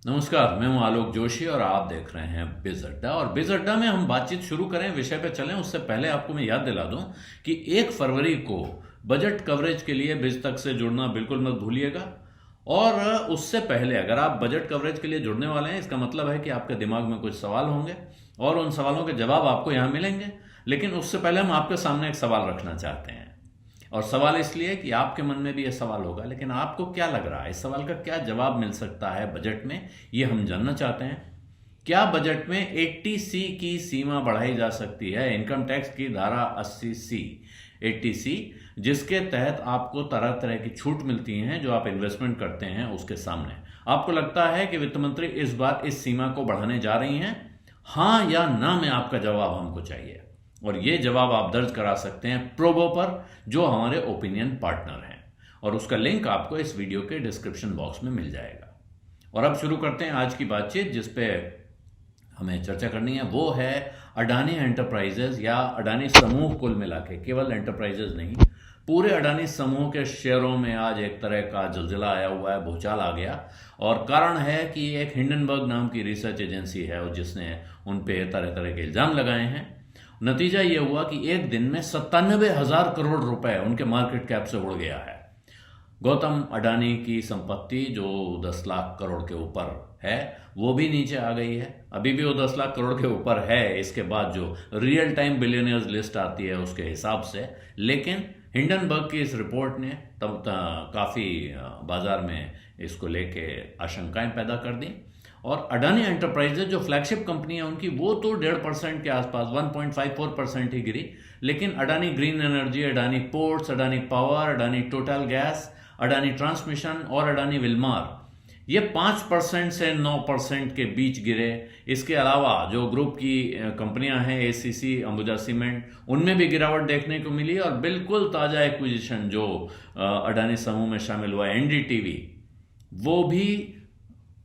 नमस्कार, मैं हूं आलोक जोशी और आप देख रहे हैं बिज अड्डा। और बिज अड्डा में हम बातचीत शुरू करें, विषय पे चलें उससे पहले आपको मैं याद दिला दूं कि 1 फरवरी को बजट कवरेज के लिए बिज तक से जुड़ना बिल्कुल मत भूलिएगा। और उससे पहले अगर आप बजट कवरेज के लिए जुड़ने वाले हैं, इसका मतलब है कि आपके दिमाग में कुछ सवाल होंगे और उन सवालों के जवाब आपको यहाँ मिलेंगे। लेकिन उससे पहले हम आपके सामने एक सवाल रखना चाहते हैं। और सवाल इसलिए कि आपके मन में भी यह सवाल होगा, लेकिन आपको क्या लग रहा है, इस सवाल का क्या जवाब मिल सकता है बजट में, ये हम जानना चाहते हैं। क्या बजट में 80C की सीमा बढ़ाई जा सकती है, इनकम टैक्स की धारा 80C 80C, जिसके तहत आपको तरह तरह की छूट मिलती हैं जो आप इन्वेस्टमेंट करते हैं उसके सामने। आपको लगता है कि वित्त मंत्री इस बार इस सीमा को बढ़ाने जा रही हैं? हाँ या ना में आपका जवाब हमको चाहिए। और ये जवाब आप दर्ज करा सकते हैं प्रोबो पर, जो हमारे ओपिनियन पार्टनर हैं, और उसका लिंक आपको इस वीडियो के डिस्क्रिप्शन बॉक्स में मिल जाएगा। और अब शुरू करते हैं आज की बातचीत। जिस पे हमें चर्चा करनी है वो है अडानी एंटरप्राइजेज या अडानी समूह। कुल मिला के केवल एंटरप्राइजेज नहीं, पूरे अडानी समूह के शेयरों में आज एक तरह का जलजला आया हुआ है, भूचाल आ गया। और कारण है कि एक हिंडनबर्ग नाम की रिसर्च एजेंसी है और जिसने उन पे तरह तरह के इल्जाम लगाए हैं। नतीजा यह हुआ कि एक दिन में 97,000 करोड़ रुपए उनके मार्केट कैप से उड़ गया है। गौतम अडानी की संपत्ति जो 10 लाख करोड़ के ऊपर है वो भी नीचे आ गई है। अभी भी वो 10 लाख करोड़ के ऊपर है, इसके बाद जो रियल टाइम बिलियनियर्स लिस्ट आती है उसके हिसाब से। लेकिन हिंडनबर्ग की इस रिपोर्ट ने तब काफ़ी बाजार में इसको लेके आशंकाएं पैदा कर दी। और अडानी एंटरप्राइजेज जो फ्लैगशिप कंपनी है उनकी, वो तो 1.5% के आसपास 1.54% ही गिरी। लेकिन Adani green energy, Adani ports, Adani power, Adani total gas, Adani transmission और अडानी विलमार, ये 5% से 9% के बीच गिरे। इसके अलावा जो ग्रुप की कंपनियां हैं, एसीसी, अंबुजा सीमेंट, उनमें भी गिरावट देखने को मिली। और बिल्कुल ताज़ा एक्विजिशन जो अडानी समूह में शामिल हुआ एनडीटीवी, वो भी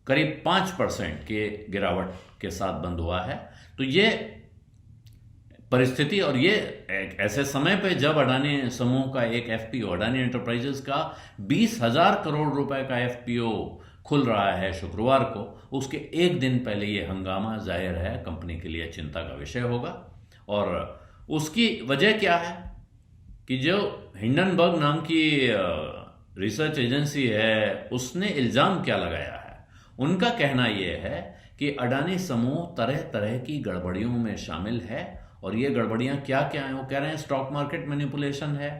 करीब 5% के गिरावट के साथ बंद हुआ है। तो ये परिस्थिति, और ये एक ऐसे समय पे जब अडानी समूह का एक एफपीओ, अडानी एंटरप्राइजेस का 20,000 करोड़ रुपए का एफपीओ खुल रहा है शुक्रवार को, उसके एक दिन पहले ये हंगामा जाहिर है कंपनी के लिए चिंता का विषय होगा। और उसकी वजह क्या है कि जो हिंडनबर्ग नाम की रिसर्च एजेंसी है उसने इल्जाम क्या लगाया है। उनका कहना यह है कि अडानी समूह तरह तरह की गड़बड़ियों में शामिल है। और ये गड़बड़ियां क्या क्या हैं, वो कह रहे हैं स्टॉक मार्केट मैनिपुलेशन है,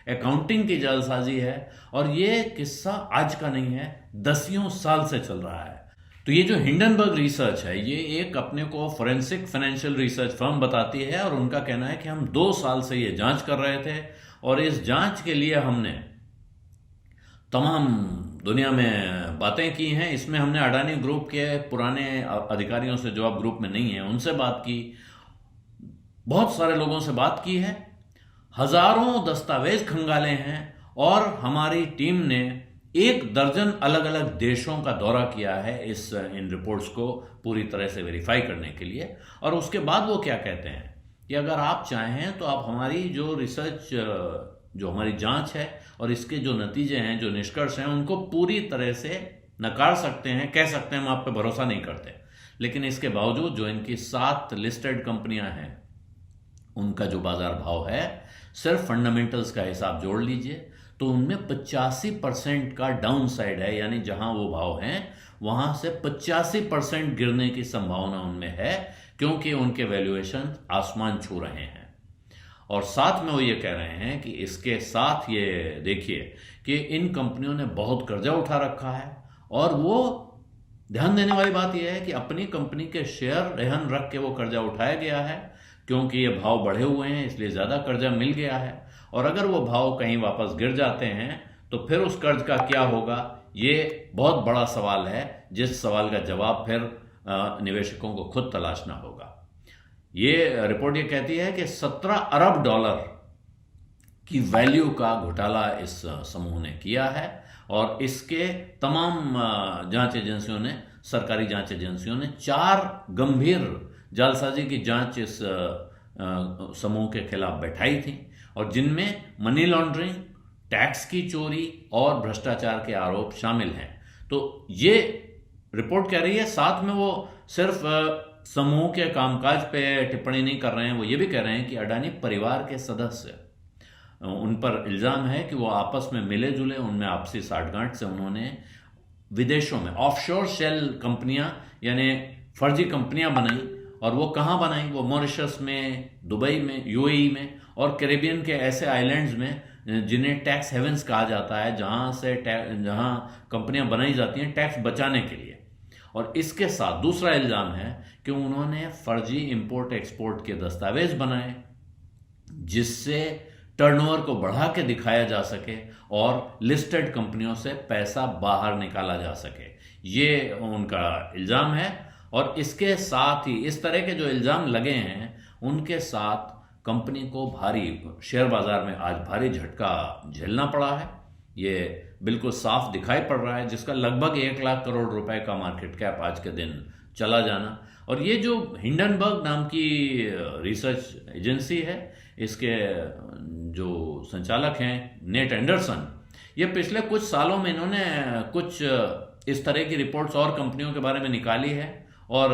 अकाउंटिंग की जालसाजी है। और ये किस्सा आज का नहीं है, दसियों साल से चल रहा है। तो ये जो हिंडनबर्ग रिसर्च है, ये एक अपने को फोरेंसिक फाइनेंशियल रिसर्च फर्म बताती है। और उनका कहना है कि हम 2 साल से ये जांच कर रहे थे और इस जांच के लिए हमने तमाम दुनिया में बातें की हैं। इसमें हमने अडानी ग्रुप के पुराने अधिकारियों से, जो अब ग्रुप में नहीं है, उनसे बात की, बहुत सारे लोगों से बात की है, हजारों दस्तावेज खंगाले हैं। और हमारी टीम ने 1 दर्जन अलग अलग देशों का दौरा किया है इन रिपोर्ट्स को पूरी तरह से वेरीफाई करने के लिए। और उसके बाद वो क्या कहते हैं कि अगर आप चाहें तो आप हमारी जो रिसर्च, जो हमारी जांच है और इसके जो नतीजे हैं, जो निष्कर्ष हैं, उनको पूरी तरह से नकार सकते हैं, कह सकते हैं हम आप पे भरोसा नहीं करते। लेकिन इसके बावजूद जो इनकी 7 लिस्टेड कंपनियां हैं, उनका जो बाजार भाव है, सिर्फ फंडामेंटल्स का हिसाब जोड़ लीजिए तो उनमें 85% का डाउन साइड है। यानी जहां वो भाव हैं वहां से 85% गिरने की संभावना उनमें है, क्योंकि उनके वैल्यूएशन आसमान छू रहे हैं। और साथ में वो ये कह रहे हैं कि इसके साथ ये देखिए कि इन कंपनियों ने बहुत कर्जा उठा रखा है। और वो ध्यान देने वाली बात यह है कि अपनी कंपनी के शेयर रेहन रख के वो कर्जा उठाया गया है, क्योंकि ये भाव बढ़े हुए हैं इसलिए ज़्यादा कर्जा मिल गया है। और अगर वो भाव कहीं वापस गिर जाते हैं तो फिर उस कर्ज का क्या होगा, ये बहुत बड़ा सवाल है, जिस सवाल का जवाब फिर निवेशकों को खुद तलाशना होगा। ये रिपोर्ट ये कहती है कि 17 अरब डॉलर की वैल्यू का घोटाला इस समूह ने किया है। और इसके तमाम जांच एजेंसियों ने, सरकारी जांच एजेंसियों ने 4 गंभीर जालसाजी की जांच इस समूह के खिलाफ बैठाई थी, और जिनमें मनी लॉन्ड्रिंग, टैक्स की चोरी और भ्रष्टाचार के आरोप शामिल हैं। तो ये रिपोर्ट कह रही है। साथ में वो सिर्फ समूह के कामकाज पे टिप्पणी नहीं कर रहे हैं, वो ये भी कह रहे हैं कि अडानी परिवार के सदस्य, उन पर इल्ज़ाम है कि वो आपस में मिले जुले, उनमें आपसी साठगांठ से उन्होंने विदेशों में ऑफशोर शेल कंपनियां यानी फर्जी कंपनियां बनाई। और वो कहाँ बनाई? वो मॉरिशस में, दुबई में, यूएई में और कैरेबियन के ऐसे आइलैंड्स में जिन्हें टैक्स हेवंस कहा जाता है, जहाँ कंपनियां बनाई जाती हैं टैक्स बचाने के लिए। और इसके साथ दूसरा इल्ज़ाम है कि उन्होंने फर्जी इंपोर्ट एक्सपोर्ट के दस्तावेज बनाए जिससे टर्नओवर को बढ़ा के दिखाया जा सके और लिस्टेड कंपनियों से पैसा बाहर निकाला जा सके। ये उनका इल्ज़ाम है। और इसके साथ ही इस तरह के जो इल्ज़ाम लगे हैं उनके साथ कंपनी को भारी शेयर बाजार में आज भारी झटका झेलना पड़ा है। ये बिल्कुल साफ दिखाई पड़ रहा है, जिसका लगभग 1 लाख करोड़ रुपए का मार्केट कैप आज के दिन चला जाना। और ये जो हिंडनबर्ग नाम की रिसर्च एजेंसी है, इसके जो संचालक हैं नेट एंडरसन, ये पिछले कुछ सालों में इन्होंने कुछ इस तरह की रिपोर्ट्स और कंपनियों के बारे में निकाली है और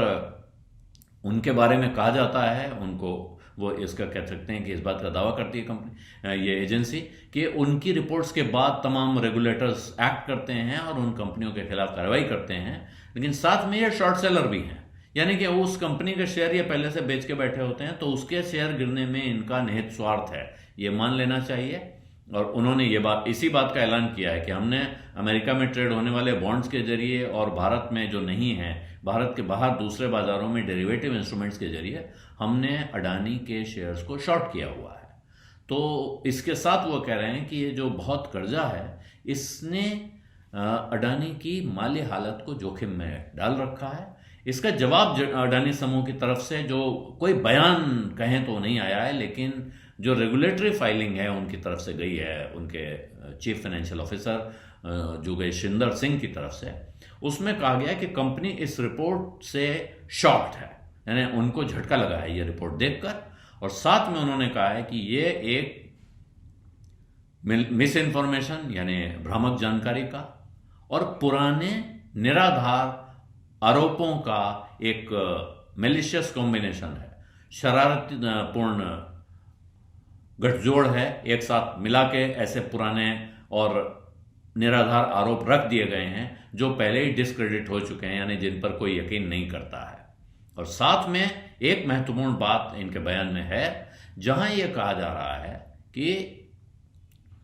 उनके बारे में कहा जाता है, उनको वो इसका कह सकते हैं कि इस बात का दावा करती है कंपनी, ये एजेंसी, कि उनकी रिपोर्ट्स के बाद तमाम रेगुलेटर्स एक्ट करते हैं और उन कंपनियों के खिलाफ कार्रवाई करते हैं। लेकिन साथ में ये शॉर्ट सेलर भी हैं, यानी कि उस कंपनी के शेयर ये पहले से बेच के बैठे होते हैं, तो उसके शेयर गिरने में इनका निहित स्वार्थ है, ये मान लेना चाहिए। और उन्होंने इसी बात का ऐलान किया है कि हमने अमेरिका में ट्रेड होने वाले बॉन्ड्स के जरिए और भारत में जो नहीं है, भारत के बाहर दूसरे बाजारों में डेरिवेटिव इंस्ट्रूमेंट्स के जरिए हमने अडानी के शेयर्स को शॉर्ट किया हुआ है। तो इसके साथ वो कह रहे हैं कि ये जो बहुत कर्जा है इसने अडानी की माली हालत को जोखिम में डाल रखा है। इसका जवाब अडानी समूह की तरफ से जो कोई बयान कहें तो नहीं आया है, लेकिन जो रेगुलेटरी फाइलिंग है उनकी तरफ से गई है, उनके चीफ फाइनेंशियल ऑफिसर जोगेशिंदर सिंह की तरफ से, उसमें कहा गया कि कंपनी इस रिपोर्ट से शॉक्ड है, यानी उनको झटका लगा है ये रिपोर्ट देखकर। और साथ में उन्होंने कहा है कि ये एक मिस इन्फॉर्मेशन यानी भ्रामक जानकारी का और पुराने निराधार आरोपों का एक मेलिशियस कॉम्बिनेशन है, शरारतपूर्ण गठजोड़ है, एक साथ मिला के ऐसे पुराने और निराधार आरोप रख दिए गए हैं जो पहले ही डिस्क्रेडिट हो चुके हैं, यानी जिन पर कोई यकीन नहीं करता है। और साथ में एक महत्वपूर्ण बात इनके बयान में है, जहां यह कहा जा रहा है कि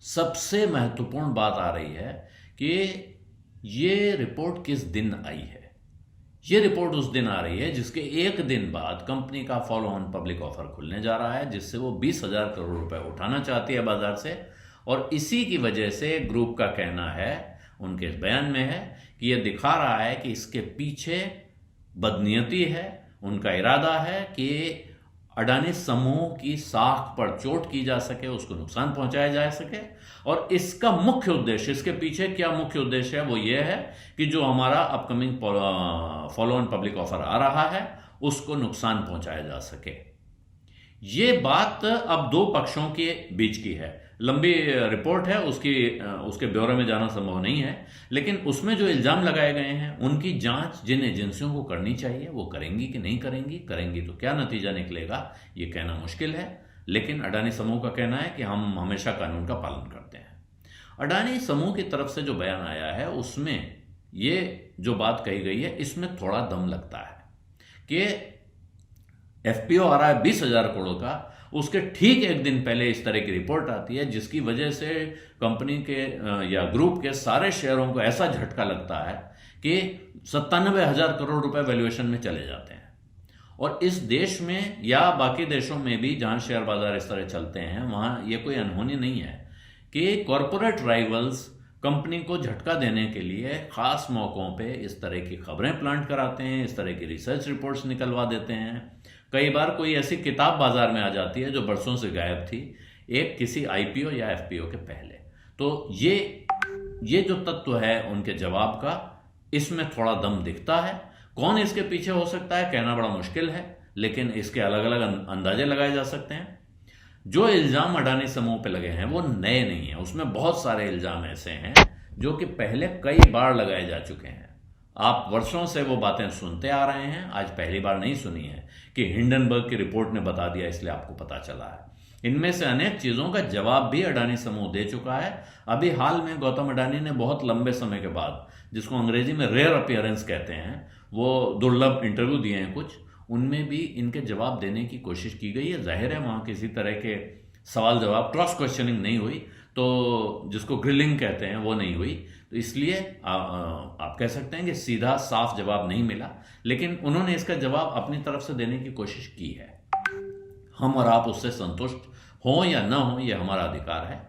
सबसे महत्वपूर्ण बात आ रही है कि ये रिपोर्ट किस दिन आई है। ये रिपोर्ट उस दिन आ रही है जिसके एक दिन बाद कंपनी का फॉलो ऑन पब्लिक ऑफर खुलने जा रहा है, जिससे वो 20,000 करोड़ रुपए उठाना चाहती है बाजार से। और इसी की वजह से ग्रुप का कहना है, उनके इस बयान में है, कि यह दिखा रहा है कि इसके पीछे बदनीयती है। उनका इरादा है कि अडानी समूह की साख पर चोट की जा सके, उसको नुकसान पहुंचाया जा सके। और इसका मुख्य उद्देश्य, इसके पीछे क्या मुख्य उद्देश्य है, वो ये है कि जो हमारा upcoming follow on public offer आ रहा है उसको नुकसान पहुंचाया जा सके। ये बात अब दो पक्षों के बीच की है, लंबी रिपोर्ट है, उसके ब्यौरे में जाना संभव नहीं है, लेकिन उसमें जो इल्जाम लगाए गए हैं उनकी जांच जिन एजेंसियों को करनी चाहिए वो करेंगी कि नहीं करेंगी तो क्या नतीजा निकलेगा ये कहना मुश्किल है। लेकिन अडानी समूह का कहना है कि हम हमेशा कानून का पालन करते हैं। अडानी समूह की तरफ से जो बयान आया है उसमें ये जो बात कही गई है इसमें थोड़ा दम लगता है कि एफपीओ आ रहा है 20,000 करोड़ का, उसके ठीक एक दिन पहले इस तरह की रिपोर्ट आती है जिसकी वजह से कंपनी के या ग्रुप के सारे शेयरों को ऐसा झटका लगता है कि 97,000 करोड़ रुपए वैल्यूएशन में चले जाते हैं। और इस देश में या बाकी देशों में भी जहां शेयर बाजार इस तरह चलते हैं वहां यह कोई अनहोनी नहीं है कि कॉरपोरेट राइवल्स कंपनी को झटका देने के लिए खास मौकों पे इस तरह की खबरें प्लांट कराते हैं, इस तरह की रिसर्च रिपोर्ट्स निकलवा देते हैं। कई बार कोई ऐसी किताब बाजार में आ जाती है जो बरसों से गायब थी, एक किसी आईपीओ या एफपीओ के पहले। तो ये जो तत्व है उनके जवाब का, इसमें थोड़ा दम दिखता है। कौन इसके पीछे हो सकता है कहना बड़ा मुश्किल है, लेकिन इसके अलग अलग अंदाजे लगाए जा सकते हैं। जो इल्जाम अडानी समूह पे लगे हैं वो नए नहीं है, उसमें बहुत सारे इल्जाम ऐसे हैं जो कि पहले कई बार लगाए जा चुके हैं। आप वर्षों से वो बातें सुनते आ रहे हैं, आज पहली बार नहीं सुनी है कि हिंडनबर्ग की रिपोर्ट ने बता दिया इसलिए आपको पता चला है। इनमें से अनेक चीज़ों का जवाब भी अडानी समूह दे चुका है। अभी हाल में गौतम अडानी ने बहुत लंबे समय के बाद, जिसको अंग्रेजी में रेयर अपीयरेंस कहते हैं, वो दुर्लभ इंटरव्यू दिए हैं कुछ, उनमें भी इनके जवाब देने की कोशिश की गई है। जाहिर है वहाँ किसी तरह के सवाल जवाब, क्रॉस क्वेश्चनिंग नहीं हुई, तो जिसको ग्रिलिंग कहते हैं वो नहीं हुई, तो इसलिए आप कह सकते हैं कि सीधा साफ जवाब नहीं मिला, लेकिन उन्होंने इसका जवाब अपनी तरफ से देने की कोशिश की है। हम और आप उससे संतुष्ट हों या ना हों, यह हमारा अधिकार है,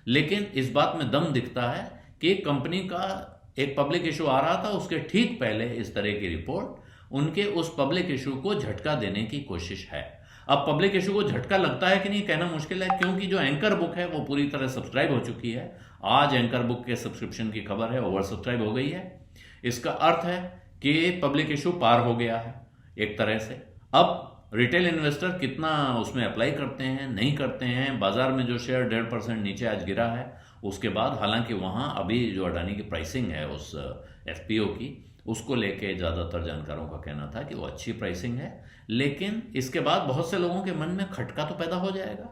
लेकिन इस बात में दम दिखता है कि एक कंपनी का एक पब्लिक इशू आ रहा था, उसके ठीक पहले इस तरह की रिपोर्ट उनके उस पब्लिक इशू को झटका देने की कोशिश है। अब पब्लिक इशू को झटका लगता है कि नहीं कहना मुश्किल है, क्योंकि जो एंकर बुक है वो पूरी तरह सब्सक्राइब हो चुकी है। आज एंकर बुक के सब्सक्रिप्शन की खबर है, ओवर सब्सक्राइब हो गई है। इसका अर्थ है कि पब्लिक इशू पार हो गया है एक तरह से। अब रिटेल इन्वेस्टर कितना उसमें अप्लाई करते हैं नहीं करते हैं, बाजार में जो शेयर 1.5% नीचे आज गिरा है उसके बाद, हालांकि वहाँ अभी जो अडानी की प्राइसिंग है उस एफपीओ की, उसको लेके ज़्यादातर जानकारों का कहना था कि वो अच्छी प्राइसिंग है, लेकिन इसके बाद बहुत से लोगों के मन में खटका तो पैदा हो जाएगा,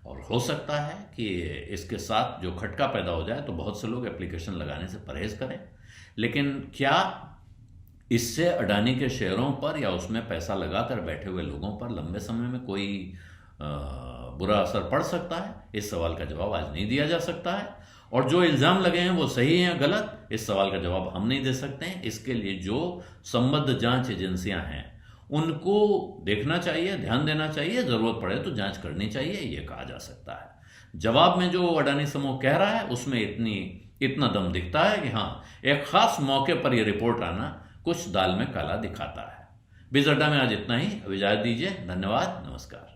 और हो सकता है कि इसके साथ जो खटका पैदा हो जाए तो बहुत से लोग एप्लीकेशन लगाने से परहेज करें। लेकिन क्या इससे अडानी के शेयरों पर या उसमें पैसा लगाकर बैठे हुए लोगों पर लंबे समय में कोई बुरा असर पड़ सकता है? इस सवाल का जवाब आज नहीं दिया जा सकता है। और जो इल्ज़ाम लगे हैं वो सही हैं गलत, इस सवाल का जवाब हम नहीं दे सकते हैं। इसके लिए जो संबद्ध जांच एजेंसियां हैं उनको देखना चाहिए, ध्यान देना चाहिए, ज़रूरत पड़े तो जांच करनी चाहिए, ये कहा जा सकता है। जवाब में जो अडानी समूह कह रहा है उसमें इतना दम दिखता है कि हाँ, एक खास मौके पर यह रिपोर्ट आना कुछ दाल में काला दिखाता है। बिज अड्डा में आज इतना ही। अब इजाज़त दीजिए। धन्यवाद, नमस्कार।